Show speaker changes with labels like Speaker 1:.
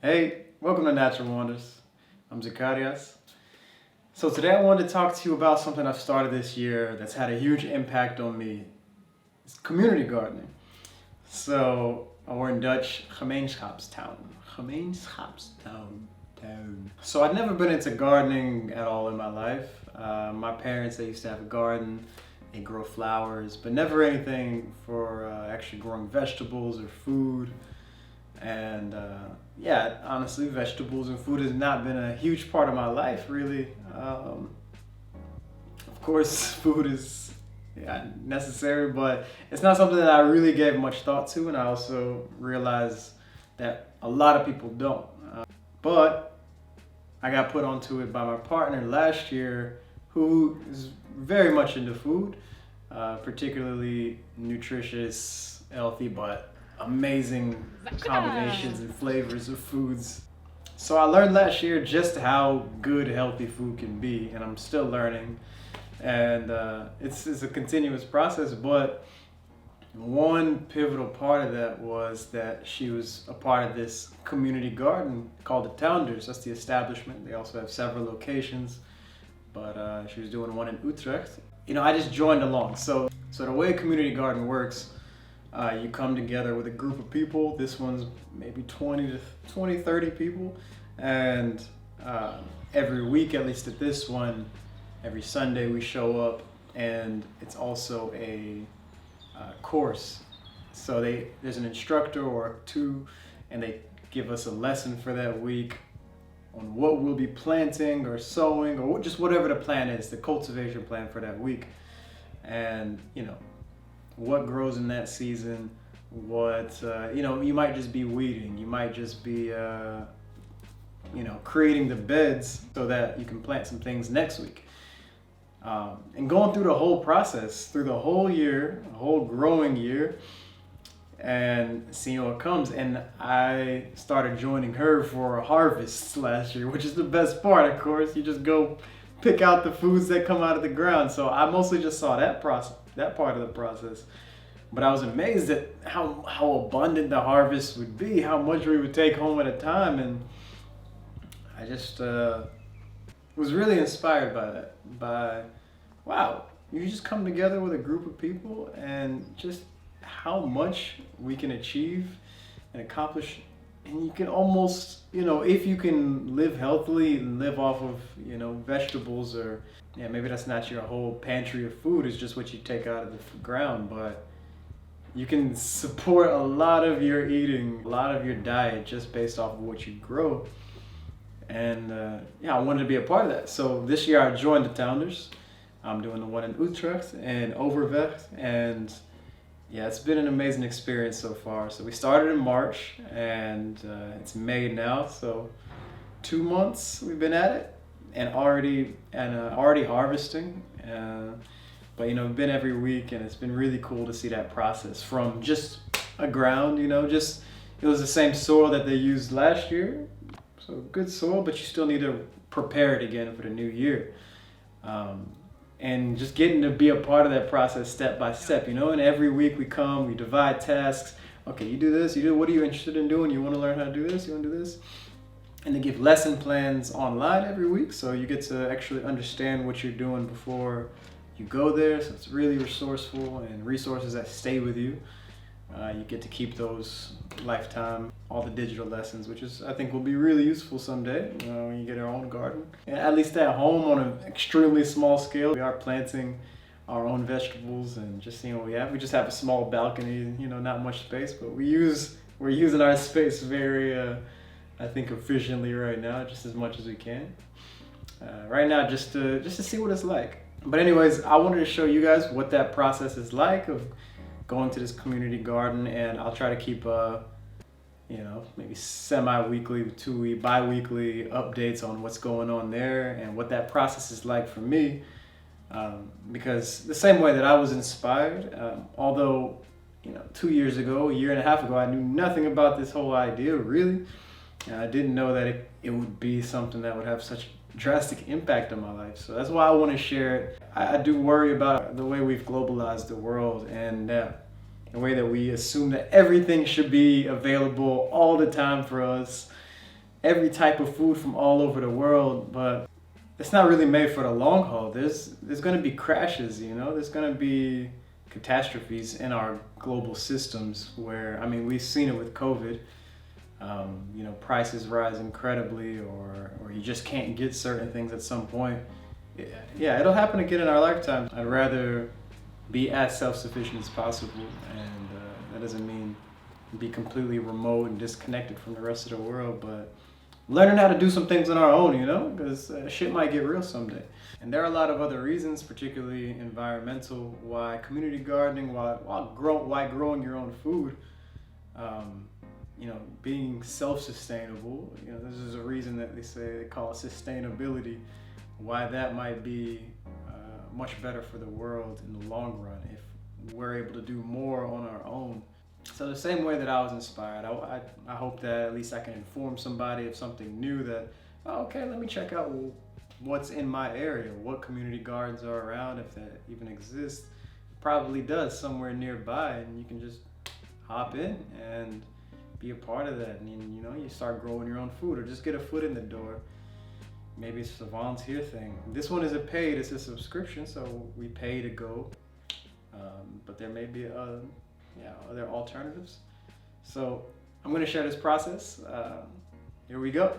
Speaker 1: Hey, welcome to Natural Wonders. I'm Zacharias. So today I wanted to talk to you about something I've started this year that's had a huge impact on me. It's community gardening. We're in Dutch, gemeenschapstuin. Gemeenschapstuin. So I'd never been into gardening at all in my life. My parents, they used to have a garden. They grow flowers, but never anything for actually growing vegetables or food. And honestly, vegetables and food has not been a huge part of my life, really. Of course, food is necessary, but it's not something that I really gave much thought to, and I also realized that a lot of people don't. But I got put onto it by my partner last year, who is very much into food, particularly nutritious, healthy, but amazing combinations and flavors of foods. So I learned last year just how good healthy food can be, and I'm still learning. And it's a continuous process, but one pivotal part of that was that she was a part of this community garden called the Tounders. That's the establishment. They also have several locations, but she was doing one in Utrecht. I just joined along. So the way a community garden works, you come together with a group of people. This one's maybe 30 people. And every week, at least at this one, every Sunday we show up, and it's also a course. So there's an instructor or two, and they give us a lesson for that week on what we'll be planting or sowing, or just whatever the plan is, the cultivation plan for that week. And what grows in that season, what you might just be weeding, you might just be creating the beds so that you can plant some things next week. And going through the whole process, through the whole year, the whole growing year, and seeing what comes. And I started joining her for harvests last year, which is the best part, of course. You just go pick out the foods that come out of the ground. So I mostly just saw that part of the process. But I was amazed at how abundant the harvest would be, how much we would take home at a time. And I just was really inspired by that. Wow, you just come together with a group of people and just how much we can achieve and accomplish. And you can almost, if you can live healthily and live off of, vegetables, or maybe that's not your whole pantry of food, it's just what you take out of the ground, but you can support a lot of your eating, a lot of your diet just based off of what you grow. And I wanted to be a part of that. So this year I joined the Tounders. I'm doing the one in Utrecht and Overvecht, and it's been an amazing experience so far. So we started in March, and it's May now, so 2 months we've been at it, and already harvesting. But we've been every week, and it's been really cool to see that process from just a ground. It was the same soil that they used last year, so good soil, but you still need to prepare it again for the new year. And just getting to be a part of that process step by step, and every week we come, we divide tasks. Okay, you do this, what are you interested in doing? You want to learn how to do this, you want to do this? And they give lesson plans online every week, so you get to actually understand what you're doing before you go there. So it's really resourceful, and resources that stay with you. You get to keep those lifetime, all the digital lessons, which I think will be really useful someday when you get our own garden. And at least at home on an extremely small scale, we are planting our own vegetables and just seeing what we have. We just have a small balcony, not much space, but we're using our space very, I think, efficiently right now, just as much as we can. Right now, just to see what it's like. But anyways, I wanted to show you guys what that process is like of going to this community garden, and I'll try to keep maybe semi-weekly to bi-weekly updates on what's going on there and what that process is like for me. Because the same way that I was inspired, although 2 years ago, a year and a half ago, I knew nothing about this whole idea really. And I didn't know that it would be something that would have such drastic impact on my life. So that's why I want to share it. I do worry about the way we've globalized the world, and the way that we assume that everything should be available all the time for us. every type of food from all over the world, but it's not really made for the long haul. There's going to be crashes, you know. There's going to be catastrophes in our global systems where, I mean, we've seen it with COVID. You know, prices rise incredibly, or you just can't get certain things at some point. Yeah, it'll happen again in our lifetime. I'd rather be as self-sufficient as possible, and that doesn't mean be completely remote and disconnected from the rest of the world, but learning how to do some things on our own, you know, because shit might get real someday. And there are a lot of other reasons, particularly environmental, why community gardening, why growing your own food, you know, being self-sustainable, you know, this is a reason that they call it sustainability, why that might be much better for the world in the long run if we're able to do more on our own. So the same way that I was inspired, I hope that at least I can inform somebody of something new that, oh, okay, let me check out what's in my area, what community gardens are around, if that even exists. It probably does somewhere nearby, and you can just hop in and be a part of that. And you know, you start growing your own food or just get a foot in the door. Maybe it's a volunteer thing. This one isn't paid, it's a subscription, so we pay to go. But there may be other alternatives. So I'm going to share this process. Here we go.